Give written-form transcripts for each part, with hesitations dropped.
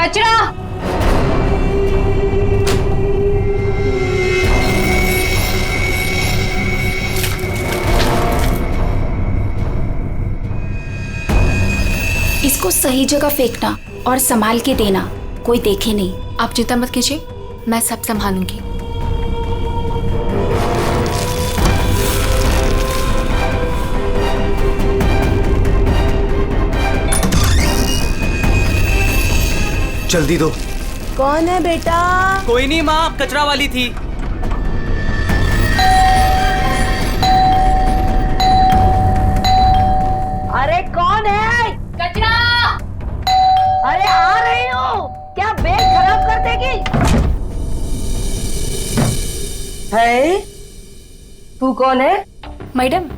कचरा। इसको सही जगह फेंकना और संभाल के देना, कोई देखे नहीं। आप चिंता मत कीजिए, मैं सब संभालूंगी। जल्दी दो। कौन है बेटा? कोई नहीं माँ, कचरा वाली थी। अरे कौन है? कचरा। अरे आ रही हूँ। क्या बैग खराब कर देगी? है? तू कौन है? मैडम,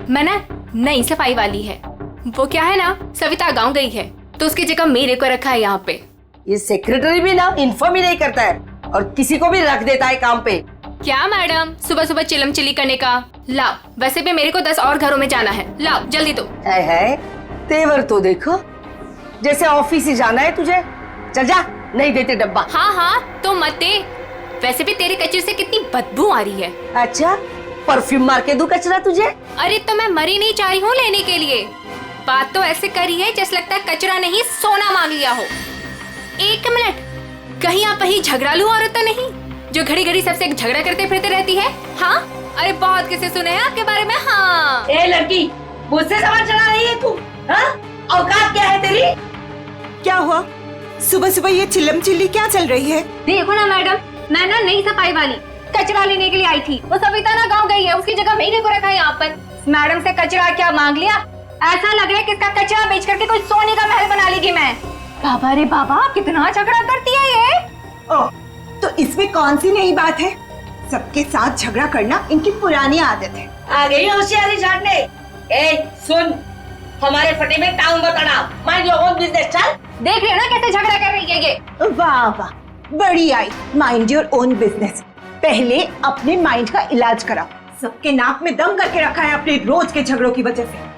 मैं ना नई सफाई वाली है। वो क्या है ना, सविता गांव गई है तो उसकी जगह मेरे को रखा है यहाँ पे। ये सेक्रेटरी भी ना इन्फॉर्म ही नहीं करता है और किसी को भी रख देता है काम पे। क्या मैडम, सुबह सुबह चिलम चिली करने का। लाओ, वैसे भी मेरे को 10 और घरों में जाना है। लाओ जल्दी दो। है तेवर तो देखो, जैसे ऑफिस ही जाना है तुझे। चल जा, नहीं देते डब्बा। हाँ हाँ तो मत दे। वैसे भी तेरे कचरे से कितनी बदबू आ रही है। अच्छा, परफ्यूम मार के दूं कचरा तुझे? अरे तो मैं मरी नहीं चाह रही हूँ लेने के लिए। बात तो ऐसे करी है जैसे लगता है कचरा नहीं सोना मांग लिया हो। एक मिनट, कहीं आप वही झगड़ालू औरत तो नहीं जो घड़ी घड़ी सबसे झगड़ा करते फिरते रहती है? हाँ, अरे बहुत किसे सुने हैं आपके बारे में। हाँ ए लड़की, मुझसे सवाल चला रही है तू? हाँ? औकात क्या है तेरी? क्या हुआ? सुबह सुबह ये चिल्लम चिल्ली क्या चल रही है? देखो ना मैडम, मैं ना नई सफाई वाली कचरा लेने के लिए आई थी। वो सविता ना गाँव गई है, उसकी जगह मेरे को रखा है यहाँ पर। मैडम से कचरा क्या मांग लिया? ऐसा लग रहा है कि इसका कचरा बेच करके कोई सोने का महल बना लेगी मैं। बाबा रे बाबा, कितना झगड़ा करती है ये। ओह, तो इसमें कौन सी नई बात है? सबके साथ झगड़ा करना इनकी पुरानी आदत है। आ गई होशियारी झाड़ने। ए सुन, हमारे फटे में टाउन मत अड़ा। Mind your own business. चल, देख रहे हो ना कैसे झगड़ा कर रही है ये। वाह वाह, बड़ी आई। Mind your own business. पहले अपने माइंड का इलाज कराओ। सबके नाक में दम करके रखा है अपने रोज के झगड़ों की वजह से।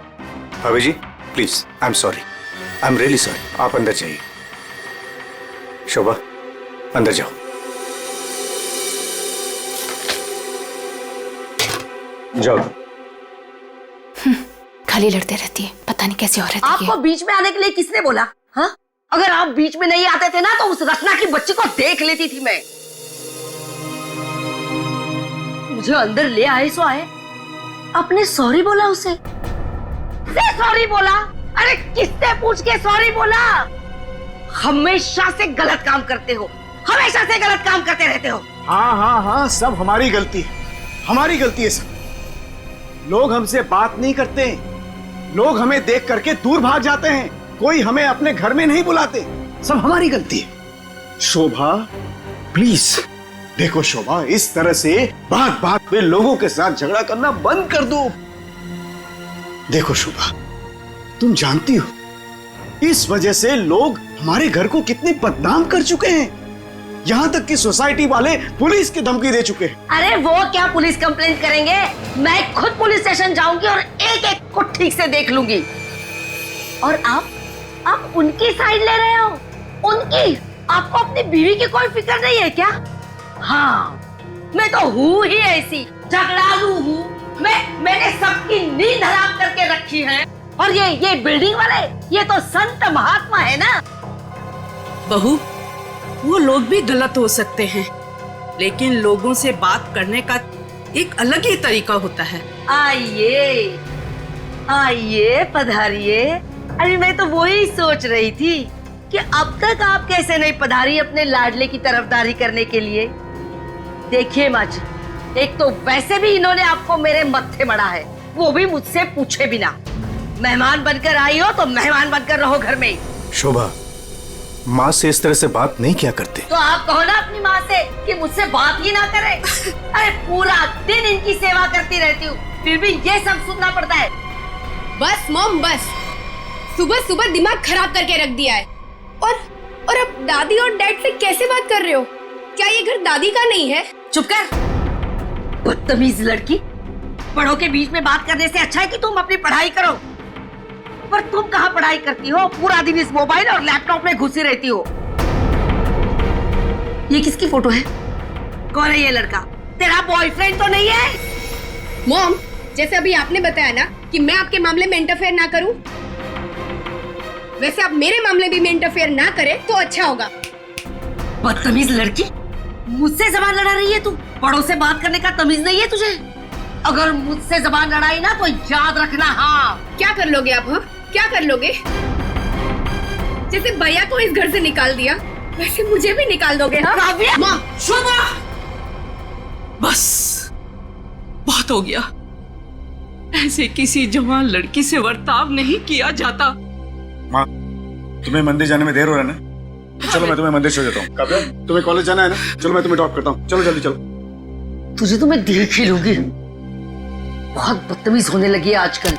भाभी जी please, I am sorry, I am really sorry. आप अंदर जाइए। शोभा, अंदर जाओ। जाओ। खाली लड़ते रहती है, पता नहीं कैसी औरत है ये। आपको बीच में आने के लिए किसने बोला? हाँ, अगर आप बीच में नहीं आते थे ना तो उस रत्ना की बच्ची को देख लेती थी मैं। मुझे अंदर ले आए सो आए। आपने सॉरी बोला उसे? सॉरी बोला? अरे किससे पूछ के सॉरी बोला? हमेशा से गलत काम करते हो, हमेशा से गलत काम करते रहते हो। हाँ हाँ हाँ, सब हमारी गलती है, हमारी गलती है सब। लोग हमसे बात नहीं करते, लोग हमें देख करके दूर भाग जाते हैं, कोई हमें अपने घर में नहीं बुलाते, सब हमारी गलती है। शोभा प्लीज देखो, शोभा इस तरह से बात बात पे लोगों के साथ झगड़ा करना बंद कर दो। देखो शोभा, तुम जानती हो इस वजह से लोग हमारे घर को कितने बदनाम कर चुके हैं। यहाँ तक कि सोसाइटी वाले पुलिस की धमकी दे चुके हैं। अरे वो क्या पुलिस कंप्लेंट करेंगे? मैं खुद पुलिस स्टेशन जाऊंगी और एक एक को ठीक से देख लूंगी। और आप उनकी साइड ले रहे हो? उनकी? आपको अपनी बीवी की कोई फिक्र नहीं है क्या? हाँ, मैं तो हूँ ही ऐसी, झगड़ालू हूँ। मैंने सबकी नींद हराम करके रखी है। और ये बिल्डिंग वाले, ये तो संत महात्मा है ना। बहू, वो लोग भी गलत हो सकते हैं, लेकिन लोगों से बात करने का एक अलग ही तरीका होता है। आइए आइए, पधारिए। अरे मैं तो वही सोच रही थी कि अब तक आप कैसे नहीं पधारी अपने लाडले की तरफदारी करने के लिए। देखिए माँ जी, एक तो वैसे भी इन्होंने आपको मेरे मत्थे मड़ा है, वो भी मुझसे पूछे बिना। मेहमान बनकर आई हो तो मेहमान बनकर रहो घर में। शोभा, माँ से इस तरह से बात नहीं किया करते। तो आप कहो ना अपनी माँ से कि मुझसे बात ही ना करे। अरे पूरा दिन इनकी सेवा करती रहती हूँ, फिर भी ये सब सुनना पड़ता है। बस मॉम बस, सुबह सुबह दिमाग खराब करके रख दिया है। और अब दादी और डैड से कैसे बात कर रहे हो? क्या ये घर दादी का नहीं है? चुप कर, बदतमीज लड़की। बड़ों के बीच में बात करने से अच्छा है कि तुम अपनी पढ़ाई करो। पर तुम कहाँ पढ़ाई करती हो? पूरा दिन इस मोबाइल और लैपटॉप में घुसी रहती हो। ये किसकी फोटो है? कौन है ये लड़का? तेरा बॉयफ्रेंड तो नहीं है? मॉम, जैसे अभी आपने बताया ना कि मैं आपके मामले में इंटरफेयर ना करूं, वैसे आप मेरे मामले में इंटरफेयर ना करें तो अच्छा होगा। बदतमीज लड़की, मुझसे जबान लड़ा रही है तू? बड़ों से बात करने का तमीज नहीं है तुझे? अगर मुझसे जबान लड़ाई ना तो याद रखना। हाँ, क्या कर लोगे आप? हाँ, क्या कर लोगे? जैसे भैया को इस घर से निकाल दिया, वैसे मुझे भी निकाल दोगे? हाँ काव्या! मॉम, शोभा, बस बहुत हो गया। ऐसे किसी जवान लड़की से बर्ताव नहीं किया जाता। माँ, तुम्हें मंदिर जाने में देर हो रहा है ना? तो चलो मैं तुम्हें मंदिर छोड़ देता हूँ। काव्या, तुम्हें कॉलेज जाना है ना? चलो मैं तुम्हें ड्रॉप करता हूँ। चलो जल्दी चलो। तुझे तो मैं देख ही लूंगी। बहुत बदतमीज होने लगी है आजकल।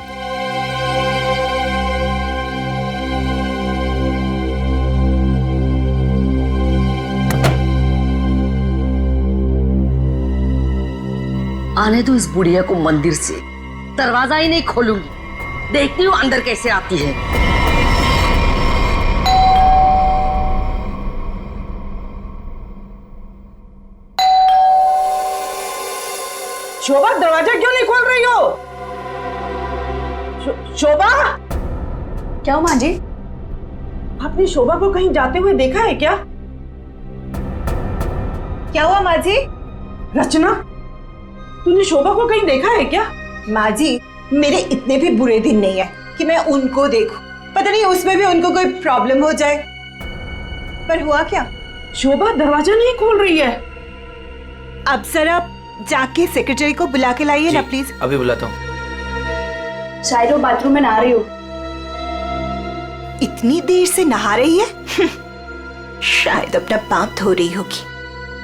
आने दो इस बुढ़िया को मंदिर से, दरवाजा ही नहीं खोलूंगी। देखती हूँ अंदर कैसे आती है। शोभा, दरवाजा क्यों नहीं खोल रही हो? शोभा, क्या हुआ माँ जी? आपने शोभा को कहीं जाते हुए देखा है क्या? क्या हुआ माँ जी? रचना, तूने शोभा को कहीं देखा है क्या? माँ जी, मेरे इतने भी बुरे दिन नहीं है कि मैं उनको देखूं। पता नहीं उसमें भी उनको कोई प्रॉब्लम हो जाए। पर हुआ क्या? शोभा दरवाजा नहीं खोल रही है। अब सर आप जाके सेक्रेटरी को बुला के लाइए ना प्लीज। अभी बुलाता हूँ। शायद वो बाथरूम में नहा रही हो। इतनी देर से नहा रही है? शायद अपना पाप धो रही होगी।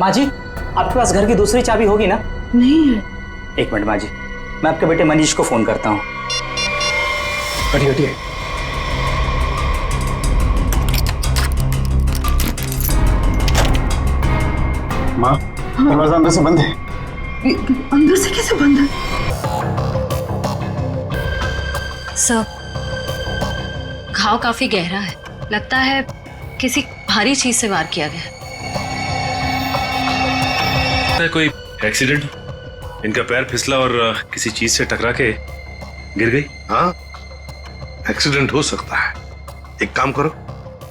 माँ जी, आपके पास घर की दूसरी चाबी होगी ना? नहीं है। एक मिनट माँ जी, मैं आपके बेटे मनीष को फोन करता हूँ। हटिए हटिए। माँ, दरवाजा अंदर से बंद है। अंदर से कैसे बंद है? सर, घाव काफी गहरा है, लगता है किसी भारी चीज से वार किया गया है। कोई एक्सीडेंट? इनका पैर फिसला और किसी चीज से टकरा के गिर गई। हाँ, एक्सीडेंट हो सकता है। एक काम करो,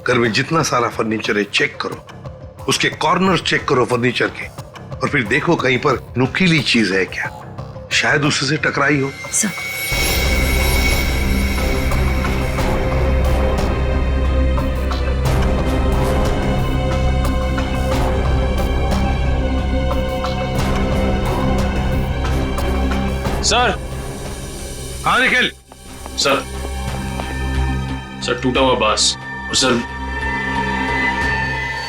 घर में जितना सारा फर्नीचर है चेक करो, उसके कॉर्नर चेक करो फर्नीचर के, और फिर देखो कहीं पर नुकीली चीज है क्या, शायद उसी से टकराई हो। सर। सर। हाँ निखिल। सर, टूटा हुआ बांस और सर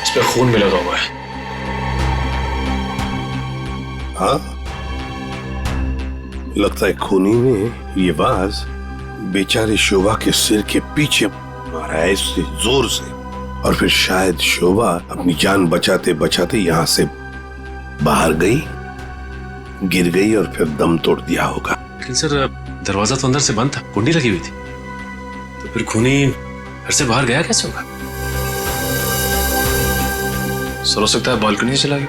इस पे खून भी लगा हुआ है। हाँ, लगता है खूनी ने ये बाज बेचारी शोभा के सिर के पीछे मारा है इससे जोर से, और फिर शायद शोभा अपनी जान बचाते बचाते यहाँ से बाहर गई, गिर गई और फिर दम तोड़ दिया होगा। लेकिन सर, दरवाजा तो अंदर से बंद था, कुंडी लगी हुई थी, तो फिर खूनी घर से बाहर गया कैसे होगा? सर, हो सकता है बालकनी से चला गया।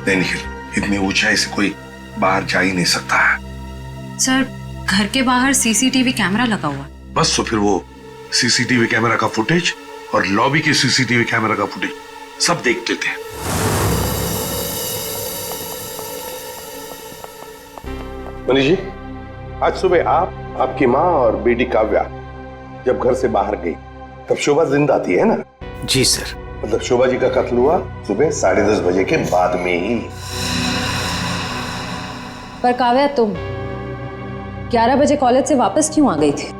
नहीं निखिल, इतनी ऊंचाई से कोई बाहर जा ही नहीं सकता है। सर, घर के बाहर सीसीटीवी कैमरा लगा हुआ। बस तो फिर वो सीसीटीवी कैमरा का फुटेज और लॉबी के सीसीटीवी कैमरा का फुटेज सब देख लेते हैं। मनीष जी, आज सुबह आप, आपकी माँ और बेटी काव्या जब घर से बाहर गई तब शोभा जिंदा थी, है ना? जी सर। मतलब शोभा जी का कत्ल हुआ सुबह 10:30 बजे के बाद में ही। पर काव्या, तुम 11 बजे कॉलेज से वापस क्यों आ गई थी?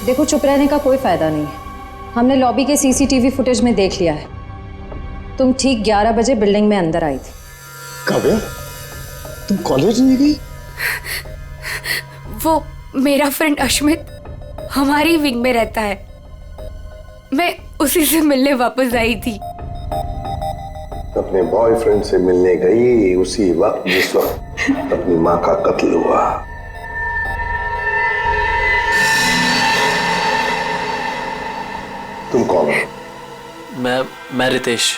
देखो, चुप रहने का कोई फायदा नहीं है। हमने लॉबी के सीसीटीवी फुटेज में देख लिया है, तुम ठीक 11 बजे बिल्डिंग में अंदर आई थी। काव्या, तुम कॉलेज नहीं गई? वो मेरा फ्रेंड अश्मित हमारी विंग में रहता है, मैं उसी से मिलने वापस आई थी। अपने बॉयफ्रेंड से मिलने गई उसी वक्त जिस वक्त अपनी माँ का कत्ल हुआ। तुम कौन हो? मैं रितेश।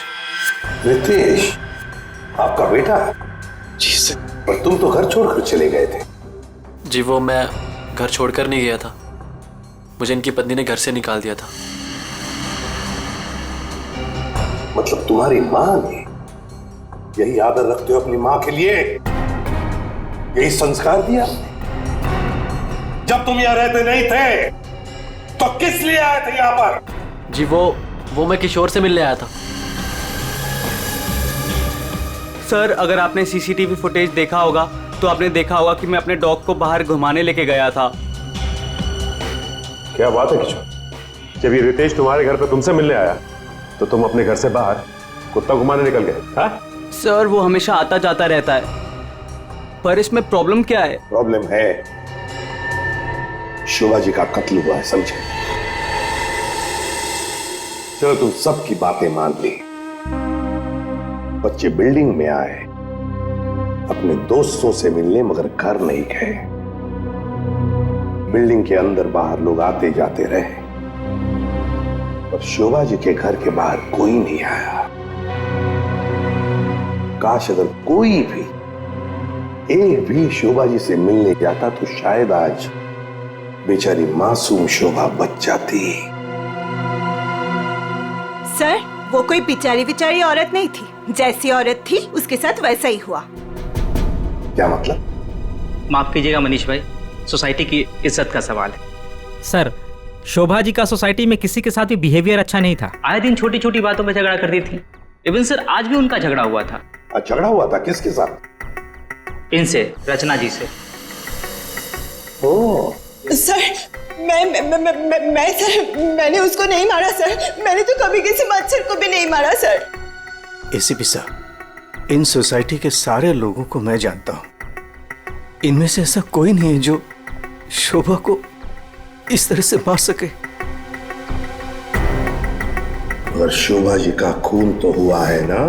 रितेश, आपका बेटा? जी सर। पर तुम तो घर छोड़कर चले गए थे। जी वो मैं घर छोड़कर नहीं गया था, मुझे इनकी पत्नी ने घर से निकाल दिया था। मतलब तुम्हारी माँ ने यही आदर रखते हो अपनी माँ के लिए, यही संस्कार दिया? जब तुम यहाँ रहते नहीं थे तो किस लिए आए थे यहाँ पर? जी वो मैं किशोर से मिलने आया था। सर, अगर आपने सीसीटीवी फुटेज देखा होगा तो आपने देखा होगा कि मैं अपने डॉग को बाहर घुमाने लेके गया था। क्या बात है किशोर, जब ये रितेश तुम्हारे घर पे तुमसे मिलने आया तो तुम अपने घर से बाहर कुत्ता घुमाने निकल गए? हाँ? सर, वो हमेशा आता जाता रहता है, पर इसमें प्रॉब्लम क्या है? प्रॉब्लम है शोभा जी का कत्ल हुआ है, समझे? चलो तुम सबकी बातें मान ली, बच्चे बिल्डिंग में आए अपने दोस्तों से मिलने, मगर घर नहीं गए। बिल्डिंग के अंदर बाहर लोग आते जाते रहे, पर शोभा जी के घर के बाहर कोई नहीं आया। काश अगर कोई भी एक भी शोभा जी से मिलने जाता तो शायद आज बेचारी मासूम शोभा बच जाती। सर, वो कोई बेचारी औरत नहीं थी, जैसी औरत थी उसके साथ वैसा ही हुआ। क्या मतलब? माफ कीजिएगा मनीष भाई, सोसाइटी की इज्जत का सवाल है। सर, शोभा जी का सोसाइटी में किसी के साथ भी बिहेवियर अच्छा नहीं था। आए दिन छोटी छोटी बातों में झगड़ा करती थी। इवन सर, आज भी उनका झगड़ा हुआ था। झगड़ा हुआ था? किसके साथ? इनसे, रचना जी से। ओह सर, मैं सर, मैंने उसको नहीं मारा सर, मैंने तो कभी किसी मच्छर को भी नहीं मारा सर। एसीपी साहब, इन सोसाइटी के सारे लोगों को मैं जानता हूं, इनमें से ऐसा कोई नहीं है जो शोभा को इस तरह से मार सके। और शोभा जी का खून तो हुआ है ना,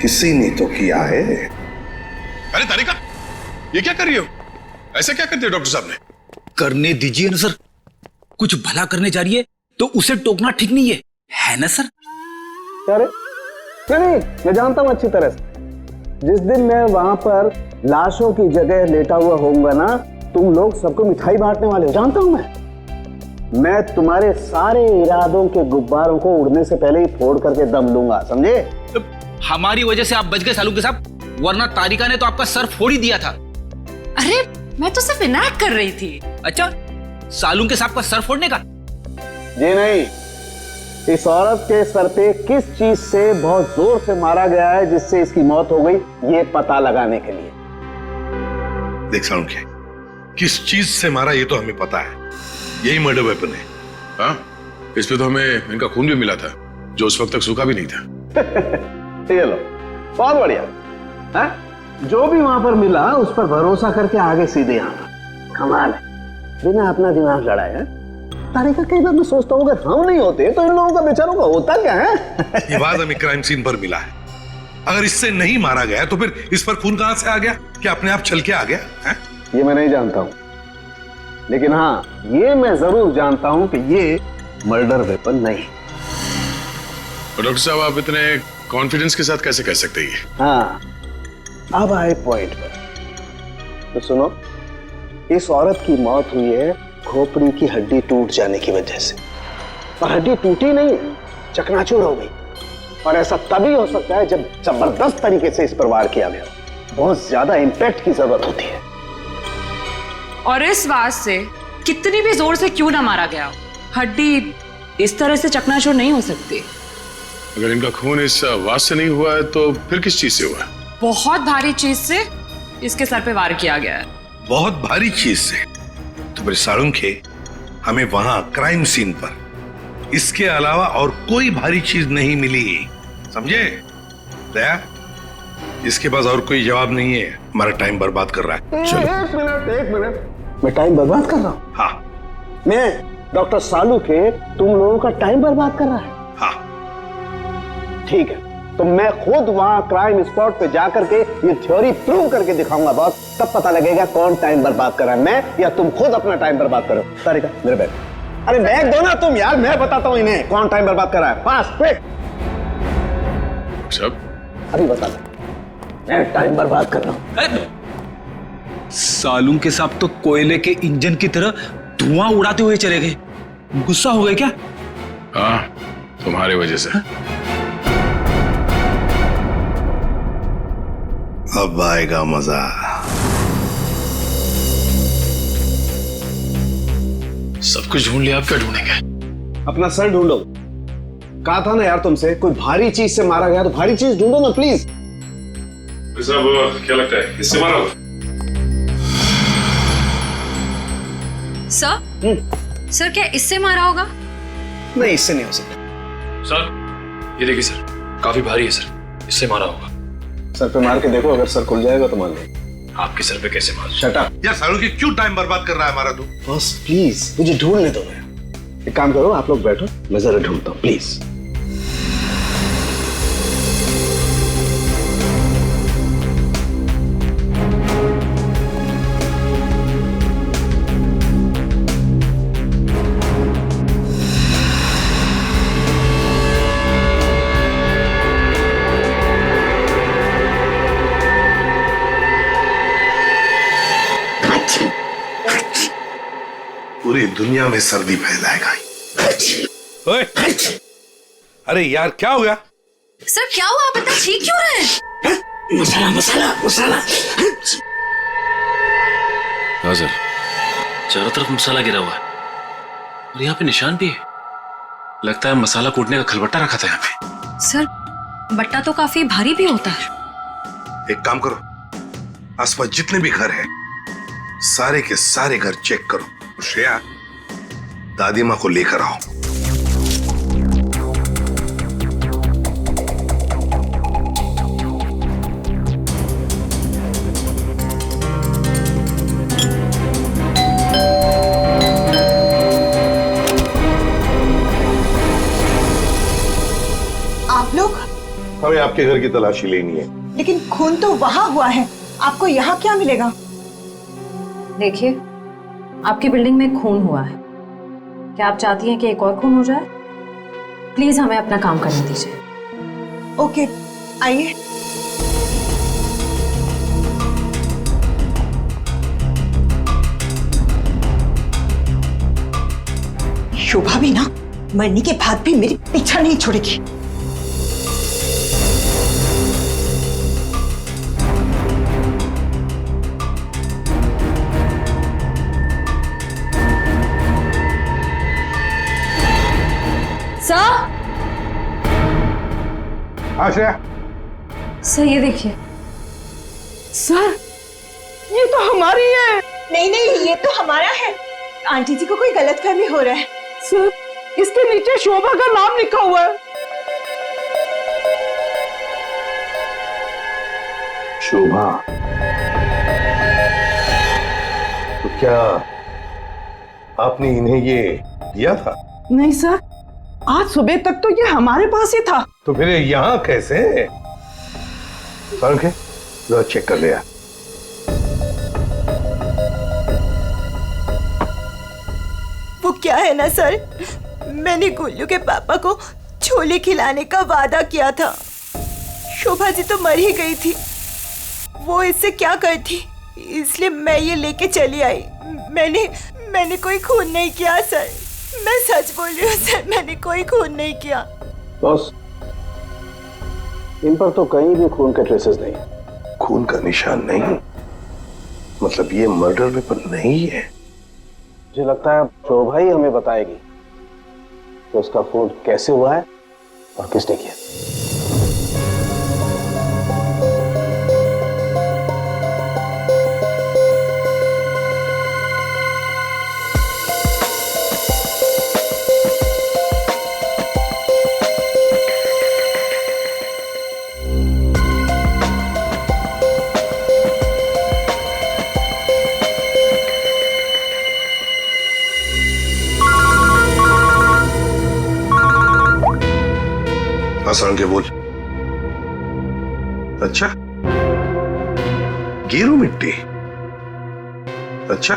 किसी ने तो किया है। अरे तारिका, ये क्या कर रही हो? ऐसा क्या करते हो डॉक्टर साहब ने? करने दीजिए ना सर, कुछ भला करने जा रही है तो उसे टोकना ठीक नहीं है ना सर? अरे नहीं, मैं जानता हूं अच्छी तरह से। जिस दिन मैं वहां पर लाशों की जगह लेटा हुआ होऊंगा ना, तुम लोग सबको मिठाई बांटने वाले हो, जानता हूं मैं तुम्हारे सारे इरादों के गुब्बारों को उड़ने से पहले ही फोड़ करके दम लूंगा, समझे? हमारी वजह से आप बच गए सालू के साहब, वरना तारिका ने तो आपका सर फोड़ ही दिया था। अरे मैं तो सिर्फ इनायत कर रही थी। अच्छा, सालू के साहब का सर फोड़ने का? जी नहीं, इस औरत के सर पे किस चीज से बहुत जोर से मारा गया है जिससे इसकी मौत हो गई, ये पता लगाने के लिए। देख सालुंखे, किस चीज से मारा ये तो हमें पता है, यही मर्डर वेपन है। हाँ, इस पे तो हमें इनका खून भी मिला था जो उस वक्त तक सूखा भी नहीं था। ये लो, बहुत बढ़िया है? जो भी वहां पर मिला उस पर भरोसा करके आगे सीधे आना, कमाल है, बिना अपना दिमाग लड़ाए। है तारिका, कई बार मैं सोचता हूँ अगर हम नहीं होते तो इन लोगों का बेचारों का होता क्या है? ये बात हमें क्राइम सीन पर मिला है, अगर इससे नहीं मारा गया तो फिर इस पर खून कहां से आ गया? क्या अपने आप छल के आ गया है? ये मैं नहीं जानता हूं, लेकिन हाँ ये मैं जरूर जानता हूं कि ये मर्डर वेपन नहीं। डॉक्टर साहब, आप इतने कॉन्फिडेंस के साथ कैसे कह सकते हैं? हाँ, अब आए पॉइंट पर। तो सुनो, इस औरत की मौत हुई है खोपड़ी की हड्डी टूट जाने की वजह से, और हड्डी टूटी नहीं, चकनाचूर हो गई। और ऐसा तभी हो सकता है जब जबरदस्त तरीके से इस पर वार किया गया, बहुत ज्यादा इंपैक्ट की जरूरत होती है। और इस वार से कितनी भी जोर से क्यों ना मारा गया, हड्डी इस तरह से चकनाचूर नहीं हो सकती। अगर इनका खून इस वार से नहीं हुआ है तो फिर किस चीज से हुआ है? बहुत भारी चीज से इसके सर पे वार किया गया है। बहुत भारी चीज से? तो फिर सालुंखे, हमें वहां क्राइम सीन पर इसके अलावा और कोई भारी चीज नहीं मिली, समझे? दया, इसके पास और कोई जवाब नहीं है, हमारा टाइम बर्बाद कर रहा है। चलो। एक मिनट, मैं टाइम बर्बाद कर रहा हूँ? हाँ। मैं डॉक्टर सालू के तुम लोगों का टाइम बर्बाद कर रहा है? हाँ। ठीक है, तो मैं खुद वहां क्राइम स्पॉट पे जाकर के ये थ्योरी प्रूव करके दिखाऊंगा बॉस, तब पता लगेगा कौन टाइम बर्बाद कर रहा है, मैं या तुम खुद अपना टाइम बर्बाद करो। तारिका, मेरे बैठ। अरे बैग दो ना तुम यार, मैं बताता हूँ इन्हें कौन टाइम बर्बाद कर रहा है। Fast quick. सब अभी बता दो, मैं टाइम बर्बाद कर रहा हूँ। सालूम के साथ तो कोयले के इंजन की तरह धुआं उड़ाते हुए चले गए। गुस्सा हो गए क्या? हाँ, तुम्हारी वजह से। अब आएगा मजा। सब कुछ ढूंढ लिया, आप क्या ढूंढेंगे? अपना सर ढूंढो। कहा था ना यार तुमसे, कोई भारी चीज से मारा गया तो भारी चीज ढूंढो ना प्लीज। साहब क्या लगता है, इससे मारा होगा? सर क्या इससे मारा होगा? नहीं, इससे नहीं हो सकता। सर ये देखिए सर, काफी भारी है सर, इससे मारा होगा। सर पे मार के देखो, अगर सर खुल जाएगा तो मान लो। आपके सर पे कैसे मार? Shut up. यार सालों की क्यों टाइम बर्बाद कर रहा है हमारा तू? बस प्लीज मुझे ढूंढने दो। एक काम करो, आप लोग बैठो, मैं जरा ढूंढता हूँ प्लीज। पूरी दुनिया में सर्दी फैलाएगा। ओए, अरे यार क्या हो गया? सर क्या हुआ, आप इतना चीख क्यों रहे हैं? मसाला मसाला मसाला। हाँ सर, चारों तरफ मसाला गिरा हुआ है और यहाँ पे निशान भी है। लगता है मसाला कूटने का खलबट्टा रखा था यहाँ पे। सर बट्टा तो काफी भारी भी होता है। एक काम करो, आसपास जितने भी घर हैं, सारे के सारे घर चेक करो। श्रेया, दादी माँ को लेकर आओ। आप लोग? हमें आपके घर की तलाशी लेनी है। लेकिन खून तो वहां हुआ है, आपको यहाँ क्या मिलेगा? देखिए, आपकी बिल्डिंग में खून हुआ है। क्या आप चाहती हैं कि एक और खून हो जाए? प्लीज हमें अपना काम करने दीजिए। ओके, आइए। शोभा भी ना मरने के बाद भी मेरी पीछा नहीं छोड़ेगी। श्रेया, सर ये देखिए। सर ये तो हमारी है। नहीं नहीं, ये तो हमारा है। आंटी जी को कोई गलतफहमी हो रहा है। सर इसके नीचे शोभा का नाम लिखा हुआ है। शोभा? तो क्या आपने इन्हें ये दिया था? नहीं सर, आज सुबह तक तो ये हमारे पास ही था। तो फिर यहाँ कैसे? जरा चेक कर लिया। वो क्या है ना सर, मैंने गुल्लू के पापा को छोले खिलाने का वादा किया था। शोभा जी तो मर ही गई थी, वो इससे क्या करती, इसलिए मैं ये लेके चली आई। मैंने कोई खून नहीं किया सर, मैं सच बोल रही हूँ सर, मैंने कोई खून नहीं किया। बॉस, इन पर तो कहीं भी खून के ट्रेसेस नहीं। खून का निशान नहीं? मतलब ये मर्डर वेपन नहीं है? मुझे लगता है शोभा ही हमें बताएगी कि उसका खून कैसे हुआ है और किसने किया। आसान के बोल। अच्छा, गेरू मिट्टी। अच्छा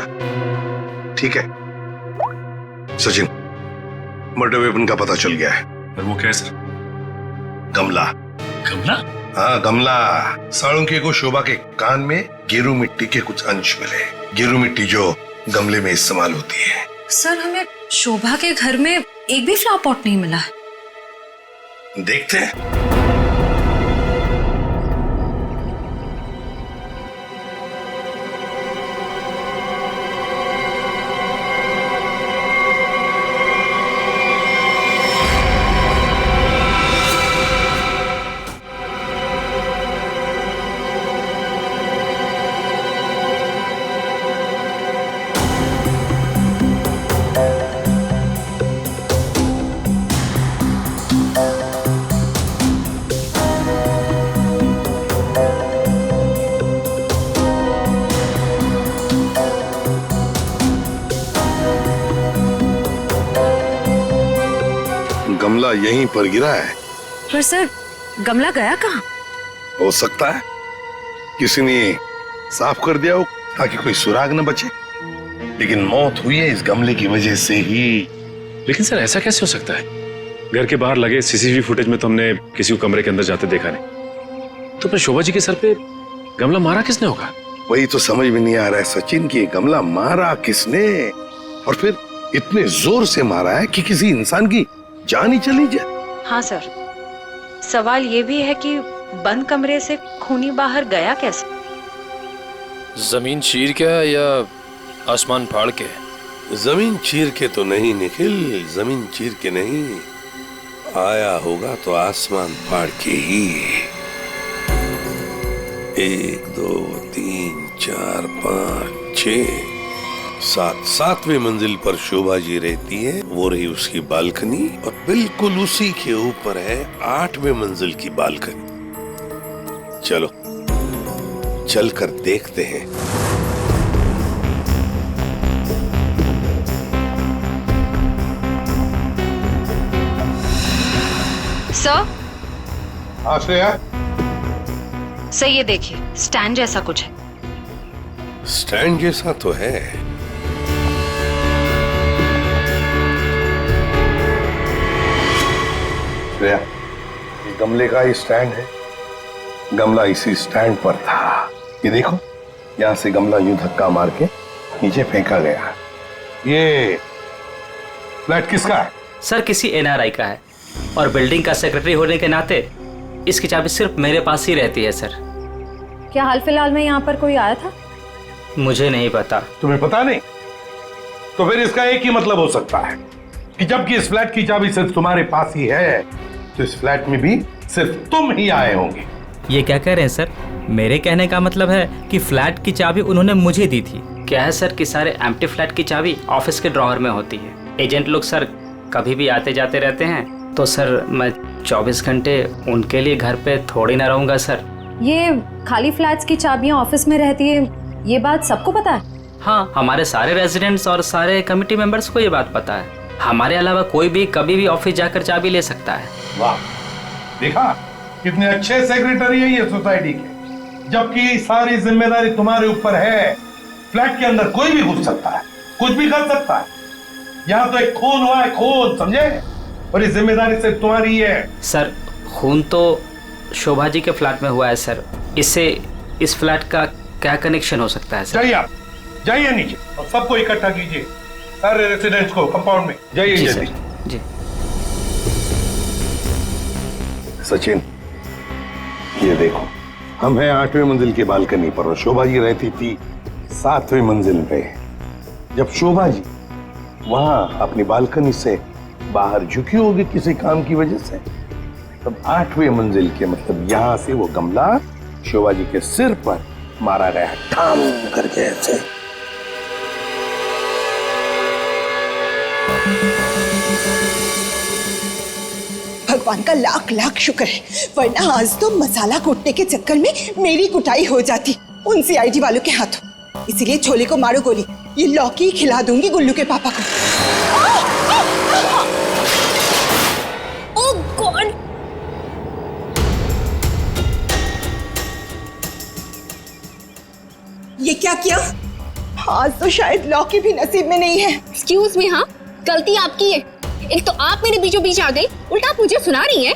ठीक है सचिन, मर्डर वेपन का पता चल गया है। पर वो क्या है सर? गमला। गमला? हाँ गमला। साळुंखे को शोभा के कान में गेरू मिट्टी के कुछ अंश मिले। गेरू मिट्टी जो गमले में इस्तेमाल होती है। सर हमें शोभा के घर में एक भी फ्लावर पॉट नहीं मिला है। देखते हैं। गमला यहीं पर गिरा है। पर सर गमला गया कहाँ? हो सकता है किसी ने साफ कर दिया हो ताकि कोई सुराग न बचे, लेकिन मौत हुई है इस गमले की वजह से ही। लेकिन सर ऐसा कैसे हो सकता है? घर के बाहर लगे सीसीटीवी फुटेज में तो हमने किसी को कमरे के अंदर जाते देखा नहीं। तो फिर शोभा जी के सर पे गमला मारा किसने होगा? वही तो समझ में नहीं आ रहा है सचिन कि गमला मारा किसने, और फिर इतने जोर से मारा है कि किसी इंसान की जान ही चली जाए। हाँ सर, सवाल ये भी है कि बंद कमरे से खूनी बाहर गया कैसे? जमीन चीर के या आसमान फाड़ के? जमीन चीर के तो नहीं निखिल, जमीन चीर के नहीं, आया होगा तो आसमान फाड़ के ही। 1 2 3 4 5 6 7वीं मंजिल पर शोभा जी रहती है, वो रही उसकी बालकनी, और बिल्कुल उसी के ऊपर है 8वीं मंजिल की बालकनी। चलो चलकर देखते हैं। सर? श्रेया, सर ये देखिए, स्टैंड जैसा कुछ है। स्टैंड जैसा तो है। श्रेया, ये गमले का ही स्टैंड है। गमला इसी स्टैंड पर था। ये देखो, यहाँ से गमला यूं धक्का मार के नीचे फेंका गया। ये फ्लैट किसका है? सर किसी NRI का है, और बिल्डिंग का सेक्रेटरी होने के नाते इसकी चाबी सिर्फ मेरे पास ही रहती है सर। क्या हाल फिलहाल में यहाँ पर कोई आया था? मुझे नहीं पता। तुम्हें पता नहीं? तो फिर इसका एक ही मतलब हो सकता है कि जबकि इस फ्लैट की चाबी सिर्फ तुम्हारे पास ही है, तो इस फ्लैट में भी सिर्फ तुम ही आए होंगे। ये क्या कह रहे हैं सर? मेरे कहने का मतलब है कि फ्लैट की चाबी उन्होंने मुझे दी थी। क्या है सर कि सारे एम्प्टी फ्लैट की चाबी ऑफिस के ड्रॉअर में होती है। एजेंट लोग सर कभी भी आते जाते रहते हैं, तो सर मैं 24 घंटे उनके लिए घर पे थोड़ी ना रहूंगा सर। ये खाली फ्लैट्स की चाबियां ऑफिस में रहती है, ये बात सबको पता है? हाँ, हमारे सारे रेजिडेंट्स और सारे कमिटी मेंबर्स को ये बात पता है। हमारे अलावा कोई भी कभी भी ऑफिस जाकर चाबी ले सकता है। वाह, देखा कितने अच्छे सेक्रेटरी है ये सोसाइटी के, जबकि सारी जिम्मेदारी तुम्हारे ऊपर है। फ्लैट के अंदर कोई भी घुस सकता है, कुछ भी कर सकता है। यहाँ तो एक खून हुआ है, खून, समझे? और ये जिम्मेदारी सिर्फ तुम्हारी है। सर खून तो शोभा जी के फ्लैट में हुआ है सर, इससे इस फ्लैट का क्या कनेक्शन हो सकता है सर? जाइए आप, जाइए नीचे और सबको इकट्ठा कीजिए, सारे रेसिडेंट्स को कंपाउंड में। जाइए जल्दी। जी सचिन, ये देखो, हम हैं 8वीं मंजिल की बालकनी पर और शोभा जी रहती थी 7वीं मंजिल पे। जब शोभा जी वहां अपनी बालकनी से बाहर झुकी होगी किसी काम की वजह से, तब 8वीं मंजिल के मतलब यहां से वो गमला शोभा जी के सिर पर मारा गया, ठाम करके ऐसे। भगवान का लाख लाख शुक्र है, वरना आज तो मसाला कूटने के चक्कर में मेरी कुटाई हो जाती उन CID वालों के हाथों। इसीलिए छोले को मारो गोली, ये लौकी खिला दूंगी गुल्लू के पापा को। ओह गॉड! ये क्या किया? आज तो शायद लौकी भी नसीब में नहीं है। एक्सक्यूज मी, हाँ गलती आपकी है। एक तो आप मेरे बीचों बीच आ गई, उल्टा आप मुझे सुना रही हैं।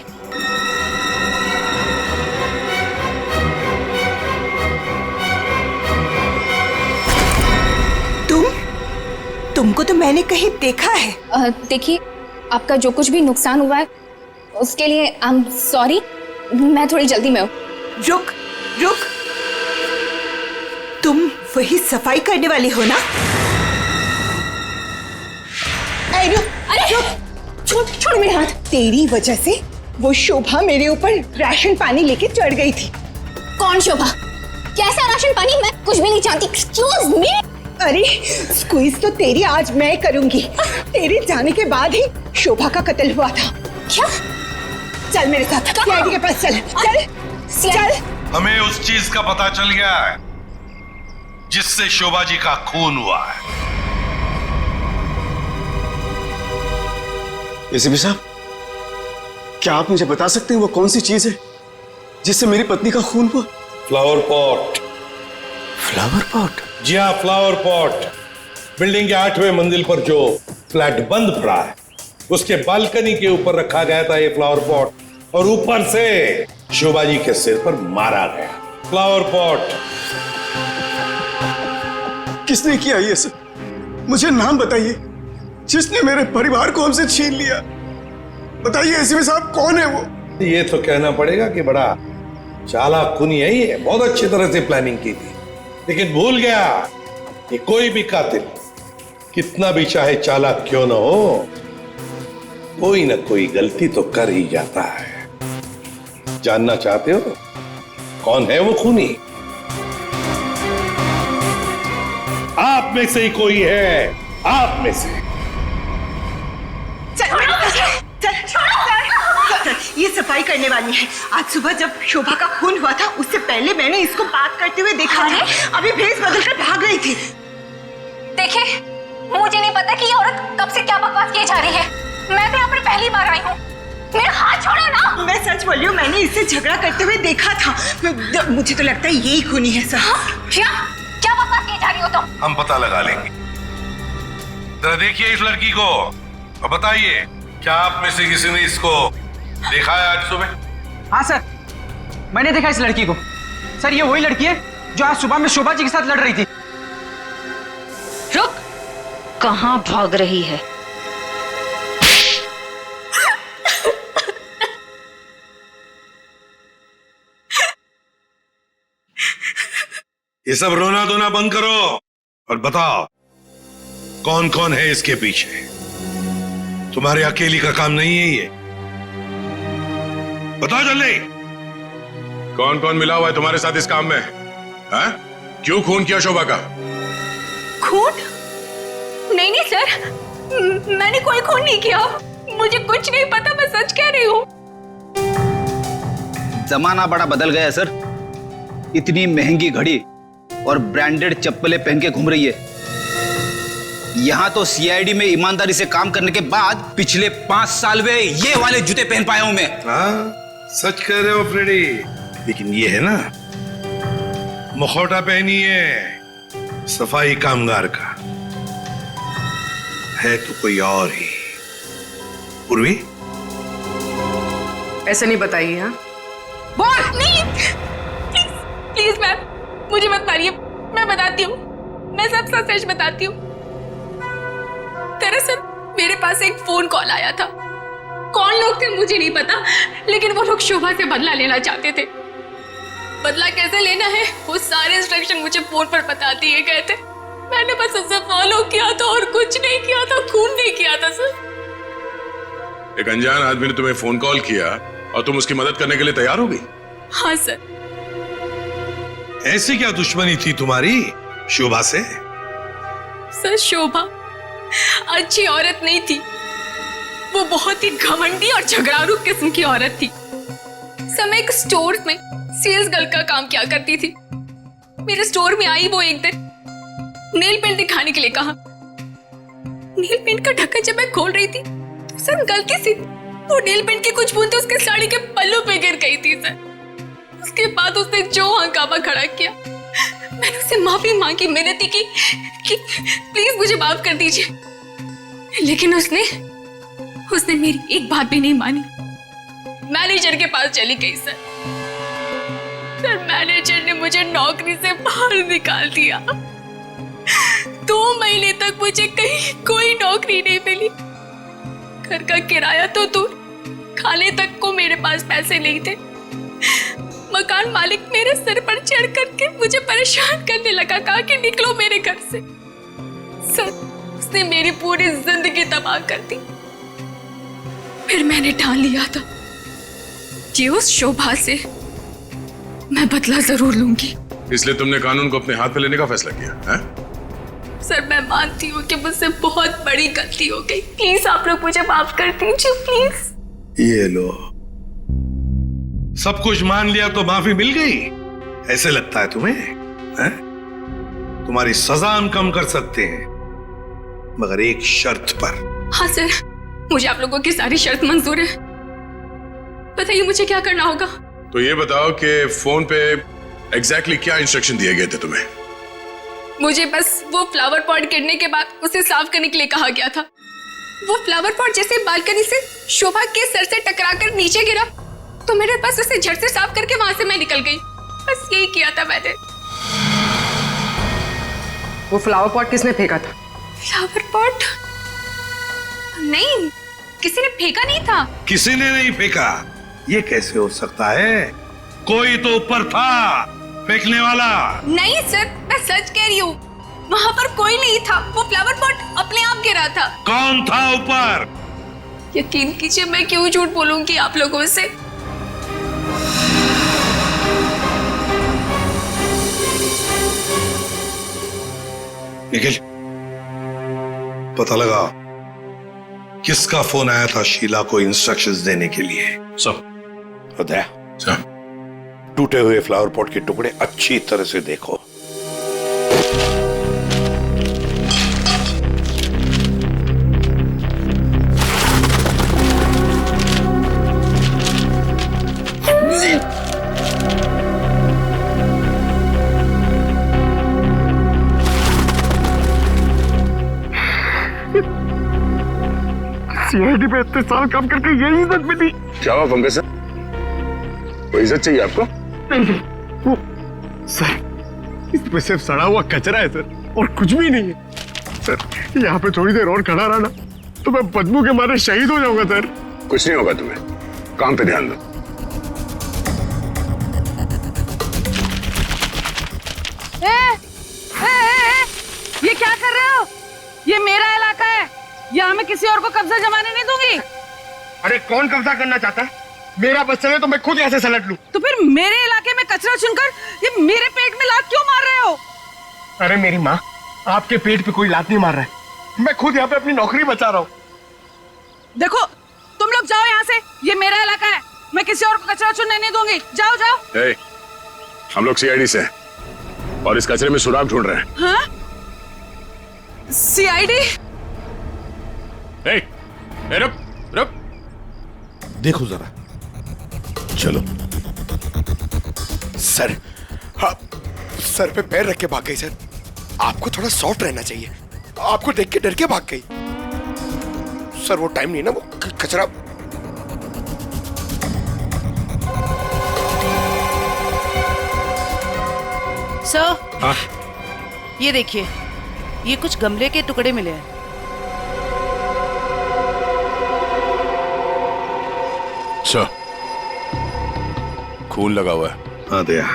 तुमको तो मैंने कहीं देखा है। देखिए, आपका जो कुछ भी नुकसान हुआ है उसके लिए आई एम सॉरी। मैं थोड़ी जल्दी में हूँ। रुक रुक, तुम वही सफाई करने वाली हो ना? अरे छोड़ मेरे हाथ। तेरी वजह से वो शोभा मेरे ऊपर राशन पानी लेके चढ़ गई थी। कौन शोभा? कैसा राशन पानी? मैं कुछ भी नहीं जानती। Excuse me. अरे स्क्वीज तो तेरी आज मैं करूंगी। तेरे जाने के बाद ही शोभा का कत्ल हुआ था। क्या? चल मेरे साथ, सीआईडी के पास चल। चल। हमें उस चीज का पता चल गया है जिससे शोभा जी का खून हुआ है। एसीपी साहब, क्या आप मुझे बता सकते हैं वो कौन सी चीज है जिससे मेरी पत्नी का खून हुआ? Flower pot. Flower pot? जी हाँ, फ्लावर पॉट। बिल्डिंग के 8वें मंजिल पर जो फ्लैट बंद पड़ा है उसके बालकनी के ऊपर रखा गया था ये फ्लावर पॉट और ऊपर से शोभा जी के सिर पर मारा गया। Flower pot. किसने किया ये सब? मुझे नाम बताइए जिसने मेरे परिवार को हमसे छीन लिया। बताइए एसीपी साहब, कौन है वो? ये तो कहना पड़ेगा कि बड़ा चालाक खूनी है ये। बहुत अच्छी तरह से प्लानिंग की थी, लेकिन भूल गया कि कोई भी कातिल कितना भी चाहे चालाक क्यों ना हो, कोई ना कोई गलती तो कर ही जाता है। जानना चाहते हो कौन है वो खूनी? आप में से ही कोई है, आप में से। ये सफाई करने वाली है। आज सुबह जब शोभा का खून हुआ था उससे पहले मैंने इसको बात करते हुए देखा था। अभी भेस बदलकर भाग रही थी। देखिए, मुझे नहीं पता कि ये औरत कब से क्या बकवास किए जा रही है। मैं तो यहाँ पर पहली बार आई हूँ। मेरा हाथ छोड़ो ना। मैं सच बोल रही हूँ, मैंने इससे झगड़ा करते हुए देखा था। मुझे तो लगता है यही खूनी है सर। क्या बकवास किए जा रही हो तुम? हम पता लगा लेंगे। जरा देखिए इस लड़की को और बताइए, क्या आप में से किसी ने इसको देखा है आज सुबह? हाँ सर, मैंने देखा इस लड़की को। सर, ये वही लड़की है जो आज सुबह में शोभा जी के साथ लड़ रही थी। रुक, कहाँ भाग रही है? ये सब रोना धोना बंद करो और बताओ कौन कौन है इसके पीछे। तुम्हारे अकेली का काम नहीं है ये। बताओ जल्दी। कौन कौन मिला हुआ है तुम्हारे साथ इस काम में? है? क्यों खून किया शोभा का? खून? नहीं सर, मैंने कोई खून नहीं किया। मुझे कुछ नहीं पता, मैं सच कह रही हूँ। जमाना बड़ा बदल गया है सर। इतनी महंगी घड़ी और ब्रांडेड चप्पलें पहन के घूम रही है। यहां तो सीआईडी में ईमानदारी से काम करने के बाद पिछले 5 साल में ये वाले जूते पहन पाया हूं मैं। हाँ, सच कह रहे हो फ्रेडी। लेकिन ये है ना, मुखौटा पहनी है सफाई कामगार का, है तो कोई और ही। पूर्वी, ऐसे नहीं बताइए। हाँ, बोल नहीं। प्लीज मैम, मुझे मत मारिए। मैं बताती हूँ, मैं सब सच बताती हूँ। दरअसल मेरे पास एक फोन कॉल आया था। कौन लोग थे मुझे नहीं पता, लेकिन वो लोग शोभा से बदला लेना चाहते थे। बदला कैसे लेना है वो सारे इंस्ट्रक्शन मुझे फोन पर बता दिए गए थे। मैंने बस उसे फॉलो किया था और कुछ नहीं किया था, खून नहीं किया था सर। एक अनजान आदमी ने तुम्हें फोन कॉल किया और तुम उसकी मदद करने के लिए तैयार हो गई? हाँ सर। ऐसी क्या दुश्मनी थी तुम्हारी शोभा से? सर, शोभा अच्छी औरत नहीं थी। वो बहुत ही घमंडी और झगड़ारू किस्म की औरत थी। समय एक स्टोर में सेल्स गर्ल का काम किया करती थी। मेरे स्टोर में आई वो एक दिन, नेल पेंट दिखाने के लिए कहा। नेल पेंट का ढक्कन जब मैं खोल रही थी तो सर गलती से वो नेल पेंट की कुछ बूंदें उसके साड़ी के पल्लू पे गिर गई थी सर। उसके बाद उसने जो हंगामा खड़ा किया, मैंने उससे माफी मांगी, मिन्नती की कि प्लीज मुझे माफ कर दीजिए, लेकिन उसने उसने मेरी एक बात भी नहीं मानी। मैनेजर के पास चली गई सर। मैनेजर ने मुझे नौकरी से बाहर निकाल दिया। 2 महीने तक मुझे कहीं कोई नौकरी नहीं मिली। घर का किराया तो दूर, खाने तक को मेरे पास पैसे नहीं थे। मकान मालिक मेरे सिर पर चढ़ करके मुझे परेशान करने लगा, कहा कि निकलो मेरे घर से। सर, उसने मेरी पूरी जिंदगी तबाह कर दी। फिर मैंने ठान लिया था कि उस शोभा से मैं बदला जरूर लूंगी। इसलिए तुमने कानून को अपने हाथ में लेने का फैसला किया है? सर, मैं मानती हूँ कि मुझसे बहुत बड़ी गलती हो गई। प्लीज आप लोग मुझे माफ कर दीजिए, प्लीज। ये लो, सब कुछ मान लिया तो माफी मिल गई? ऐसे लगता है तुम्हें? है? तुम्हारी सजा हम कम कर सकते हैं, मगर एक शर्त पर। हाँ सर, मुझे आप लोगों की सारी शर्त मंजूर है। बताइए मुझे क्या करना होगा। तो ये बताओ कि फोन पे एग्जैक्टली क्या इंस्ट्रक्शन दिए गए थे तुम्हें? मुझे बस वो फ्लावर पॉट गिरने के बाद उसे साफ करने के लिए कहा गया था। वो फ्लावर पॉट जैसे बालकनी से शोभा के सर से टकराकर नीचे गिरा तो मेरे पास उसे झट से साफ करके वहां से मैं निकल गई। बस यही किया था मैंने। वो फ्लावर पॉट किसने फेंका था? Flower pot? नहीं, किसी ने फेंका नहीं था। किसी ने नहीं फेंका? ये कैसे हो सकता है? कोई तो ऊपर था फेंकने वाला। नहीं सर, मैं सच कह रही हूँ, वहाँ पर कोई नहीं था। वो फ्लावर पॉट अपने आप गिरा था। कौन था ऊपर? यकीन कीजिए, मैं क्यों झूठ बोलूंगी आप लोगों से। निखिल, पता लगा किसका फोन आया था शीला को इंस्ट्रक्शंस देने के लिए? सब उदय, टूटे हुए फ्लावर पॉट के टुकड़े अच्छी तरह से देखो। सीआईडी पे इतने साल काम करके यही इज्जत मिली। क्या हुआ पंकज सर? कोई इज्जत चाहिए आपको? नहीं, वो सर, इसमें सिर्फ सड़ा हुआ कचरा है सर, और कुछ भी नहीं है सर। यहाँ पे थोड़ी देर और खड़ा रहा ना तो मैं बदबू के मारे शहीद हो जाऊंगा सर। कुछ नहीं होगा तुम्हें, काम पे ध्यान दो। ये क्या कर रहे हो? ये मेरा इलाका है, यहाँ मैं किसी और को कब्जा जमाने नहीं दूंगी। अरे कौन कब्जा करना चाहता है? मेरा बस चले तो मैं खुद यहाँ से सलट लूं। तो फिर मेरे इलाके में कचरा चुनकर ये मेरे पेट में लात क्यों मार रहे हो? अरे मेरी माँ, आपके पेट पे कोई लात नहीं मार रहा है, मैं खुद यहाँ पे अपनी नौकरी बचा रहा हूँ। देखो, तुम लोग जाओ यहाँ से, ये मेरा इलाका है, मैं किसी और को कचरा चुनने नहीं दूंगी। जाओ जाओ। हम लोग सीआईडी से हैं और इस कचरे में सुराग ढूंढ रहे हैं। हाँ? सीआईडी? रुक रुक, देखो जरा, चलो। सर, हाँ, सर पे पैर रख के भाग गई सर। आपको थोड़ा सॉफ्ट रहना चाहिए, आपको देख के डर के भाग गई। सर वो टाइम नहीं ना, वो कचरा। सर, हाँ? ये देखिए, ये कुछ गमले के टुकड़े मिले हैं। अच्छा, खून लगा हुआ है। हाँ दया,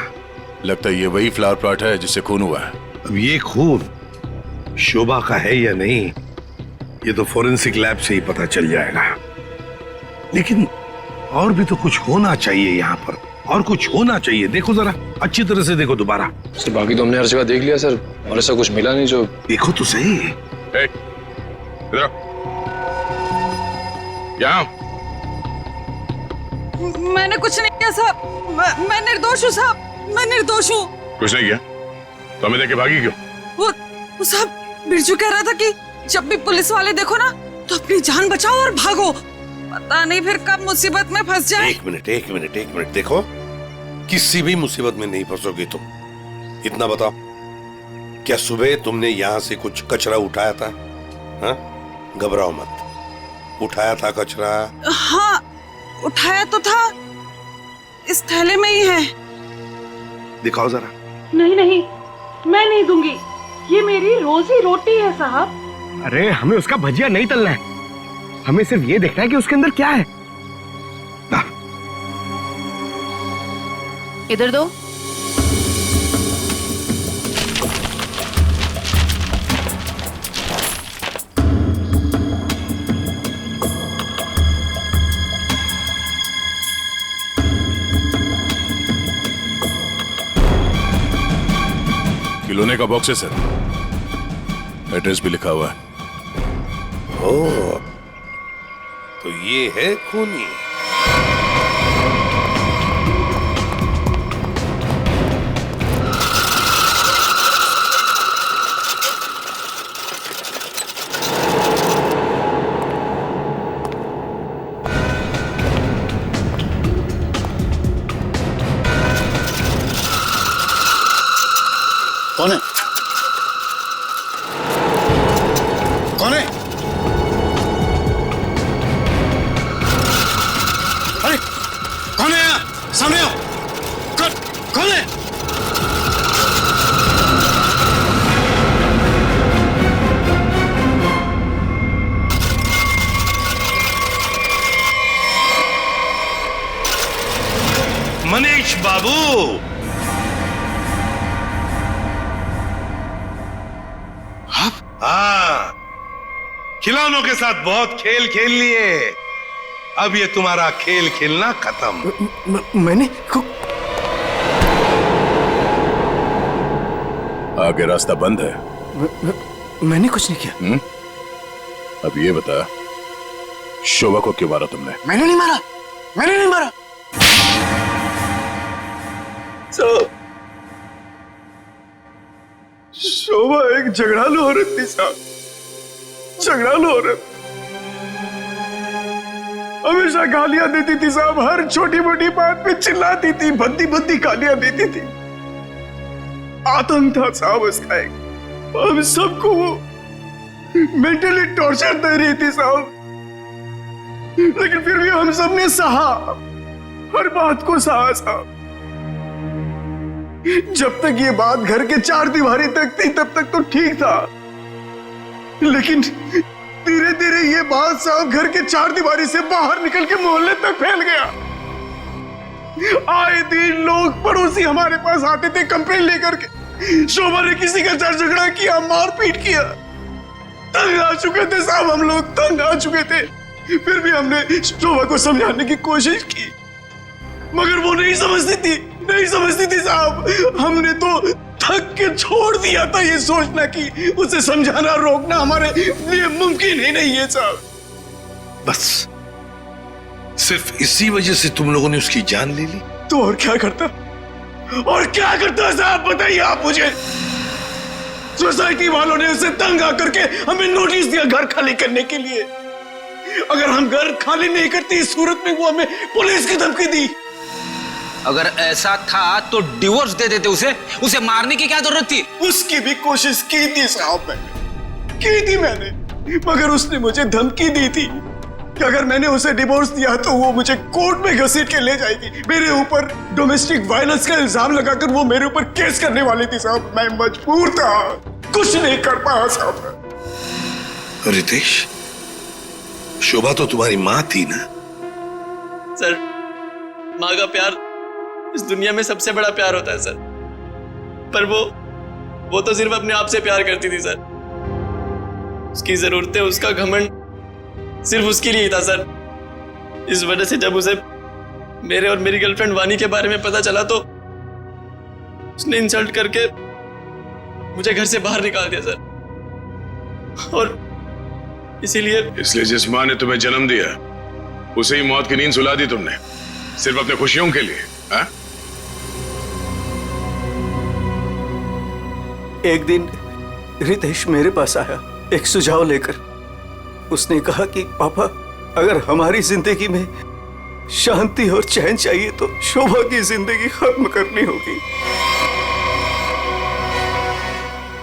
लगता है ये वही फ्लावर प्लॉट है जिससे खून हुआ है। अब ये खून शोभा का है या नहीं, ये तो फोरेंसिक लैब से ही पता चल जाएगा। लेकिन और भी तो कुछ होना चाहिए यहाँ पर, और कुछ होना चाहिए। देखो जरा, अच्छी तरह से देखो दोबारा। सर बाकी तो हमने हर जगह देख लिया सर, और ऐसा कुछ मिला नहीं जो। देखो तो सही। यहाँ मैंने कुछ नहीं किया साहब, मैं निर्दोष हूँ साहब, मैं निर्दोष हूँ। कुछ नहीं किया तो हमें देख के भागी क्यों? वो साहब, बिरजू कह रहा था कि जब भी पुलिस वाले देखो ना तो अपनी जान बचाओ और भागो, पता नहीं फिर कब मुसीबत में फंस जाए। एक मिनट देखो, किसी भी मुसीबत में नहीं फंसोगी तुम। इतना बताओ, क्या सुबह तुमने यहाँ से कुछ कचरा उठाया था? हाँ? घबराओ मत, उठाया था कचरा? हाँ, उठाया तो था, इस थैले में ही है। दिखाओ जरा। नहीं नहीं, मैं नहीं दूंगी, ये मेरी रोजी रोटी है साहब। अरे हमें उसका भजिया नहीं तलना है, हमें सिर्फ ये देखना है कि उसके अंदर क्या है। इधर दो। खिलौने का बॉक्स है सर, एड्रेस भी लिखा हुआ है। ओह, तो ये है खूनी। कौन है? कौन है? अरे कौन है यहाँ? सामने आओ। कौन है? मनीष बाबू, हाँ, खिलौनों के साथ बहुत खेल खेल लिए, अब ये तुम्हारा खेल खेलना खत्म। मैंने आगे रास्ता बंद है। मैंने कुछ नहीं किया। अब ये बता, शोभा को क्यों मारा तुमने? मैंने नहीं मारा, मैंने नहीं मारा। शोभा एक झगड़ालू औरत थी साहब, झगड़ालू औरत। हमेशा गालियां देती थी साहब, हर छोटी मोटी बात पे चिल्लाती थी, भद्दी भद्दी गालियां देती थी। आतंक था साहब उसका एक। हम सबको वो मेंटली टॉर्चर दे रही थी साहब, लेकिन फिर भी हम सबने सहा, हर बात को सहा साहब। जब तक ये बात घर के चार दीवारी तक थी तब तक तो ठीक था, लेकिन धीरे धीरे ये बात साहब घर के चार दीवारी से बाहर निकल के मोहल्ले तक फैल गया। आए दिन लोग पड़ोसी हमारे पास आते थे कंप्लेन लेकर के, शोभा ने किसी का झगड़ा किया, मारपीट किया। तंग आ चुके थे साहब, हम लोग तंग आ चुके थे। फिर भी हमने शोभा को समझाने की कोशिश की, मगर वो नहीं समझती थी, नहीं समझती थी साहब। हमने तो थक के छोड़ दिया था ये सोचना कि उसे समझाना रोकना हमारे लिए मुमकिन ही नहीं है साहब। बस सिर्फ इसी वजह से तुम लोगों ने उसकी जान ले ली? तो और क्या करता, और क्या करता साहब, बताइए आप मुझे। सोसाइटी वालों ने उसे तंग आकर के हमें नोटिस दिया घर खाली करने के लिए। अगर हम घर खाली नहीं करते इस सूरत में वो हमें पुलिस की धमकी दी। अगर ऐसा था तो डिवोर्स दे देते उसे मारने की क्या जरूरत थी? उसकी भी कोशिश की थी साहब, मैंने, मगर उसने मुझे धमकी दी थी कि अगर मैंने उसे डिवोर्स दिया तो वो मुझे कोर्ट में घसीट के ले जाएगी। मेरे ऊपर डोमेस्टिक वायलेंस का इल्जाम लगाकर वो मेरे ऊपर केस करने वाली थी साहब। मैं मजबूर था, कुछ नहीं कर पाया साहब। रितेश, शोभा तो तुम्हारी माँ थी ना? सर, माँ का प्यार इस दुनिया में सबसे बड़ा प्यार होता है सर, पर वो तो सिर्फ अपने आप से प्यार करती थी सर। उसकी जरूरतें, उसका घमंड सिर्फ उसके लिए ही था सर। इस वजह से जब उसे मेरे और मेरी गर्लफ्रेंड वानी के बारे में पता चला तो उसने इंसल्ट करके मुझे घर से बाहर निकाल दिया सर। और इसलिए जिस माँ ने तुम्हें जन्म दिया उसे ही मौत की नींद सुला दी तुमने, सिर्फ अपने खुशियों के लिए। हा? एक दिन रितेश मेरे पास आया एक सुझाव लेकर। उसने कहा कि पापा, अगर हमारी जिंदगी में शांति और चैन चाहिए तो शोभा की जिंदगी खत्म करनी होगी।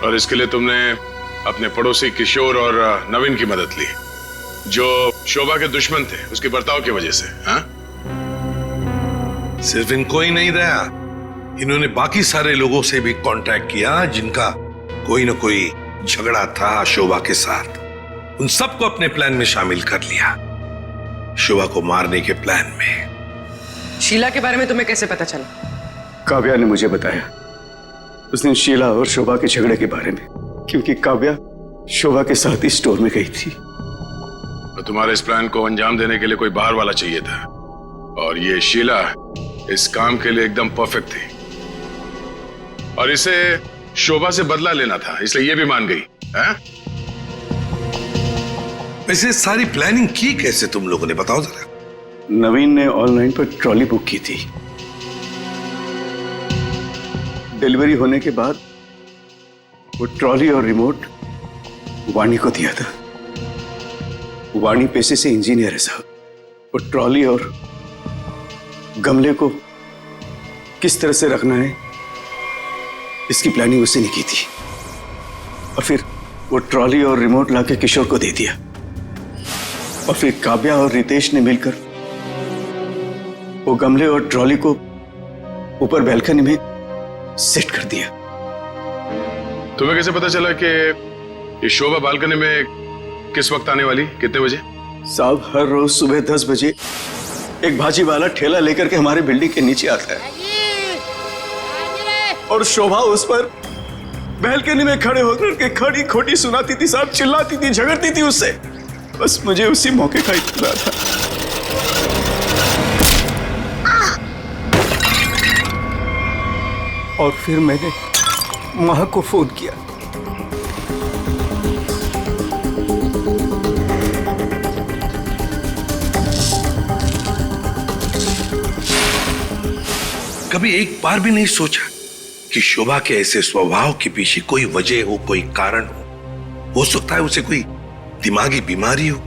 और इसके लिए तुमने अपने पड़ोसी किशोर और नवीन की मदद ली, जो शोभा के दुश्मन थे उसके बर्ताव की वजह से। हाँ, सिर्फ इनको ही नहीं दया, इन्होंने बाकी सारे लोगों से भी कांटेक्ट किया जिनका कोई ना कोई झगड़ा था शोभा के साथ। उन सबको अपने प्लान में शामिल कर लिया, शोभा को मारने के प्लान में। शीला के बारे में तुम्हें कैसे पता चला? काव्या ने मुझे बताया उस दिन शीला और शोभा के झगड़े के बारे में, क्योंकि काव्या शोभा के साथ ही स्टोर में गई थी। तो तुम्हारे इस प्लान को अंजाम देने के लिए कोई बाहर वाला चाहिए था, और ये शीला इस काम के लिए एकदम परफेक्ट थी, और इसे शोभा से बदला लेना था, इसलिए ये भी मान गई। हैं? वैसे सारी प्लानिंग की कैसे तुम लोगों ने, बताओ जरा। नवीन ने ऑनलाइन पर ट्रॉली बुक की थी। डिलीवरी होने के बाद वो ट्रॉली और रिमोट वाणी को दिया था। वाणी पेशे से इंजीनियर है साहब। वो ट्रॉली और गमले को किस तरह से रखना है इसकी प्लानिंग उसी ने की थी, और फिर वो ट्रॉली और रिमोट लाके किशोर को दे दिया, और फिर काव्या और रितेश ने मिलकर वो गमले और ट्रॉली को ऊपर बैल्कनी में सेट कर दिया। तुम्हें कैसे पता चला कि ये शोभा बालकनी में किस वक्त आने वाली, कितने बजे? साहब हर रोज सुबह 10 बजे एक भाजी वाला ठेला लेकर के हमारे बिल्डिंग के नीचे आता है, और शोभा उस पर बैल्कनी में खड़े होकर के खड़ी खोटी सुनाती थी साहब, चिल्लाती थी, झगड़ती थी उससे। बस मुझे उसी मौके का इंतजार था। और फिर मैंने मां को फोन किया। कभी एक बार भी नहीं सोचा कि शोभा के ऐसे स्वभाव के पीछे कोई वजह हो, कोई कारण हो सकता है उसे कोई दिमागी बीमारी हो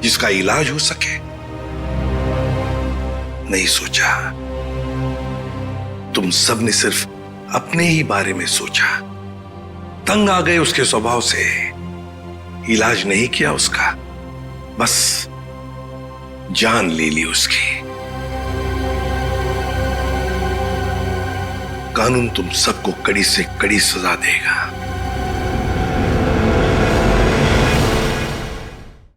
जिसका इलाज हो सके? नहीं सोचा। तुम सब ने सिर्फ अपने ही बारे में सोचा, तंग आ गए उसके स्वभाव से, इलाज नहीं किया उसका, बस जान ले ली उसकी। कानून तुम सबको कड़ी से कड़ी सजा देगा।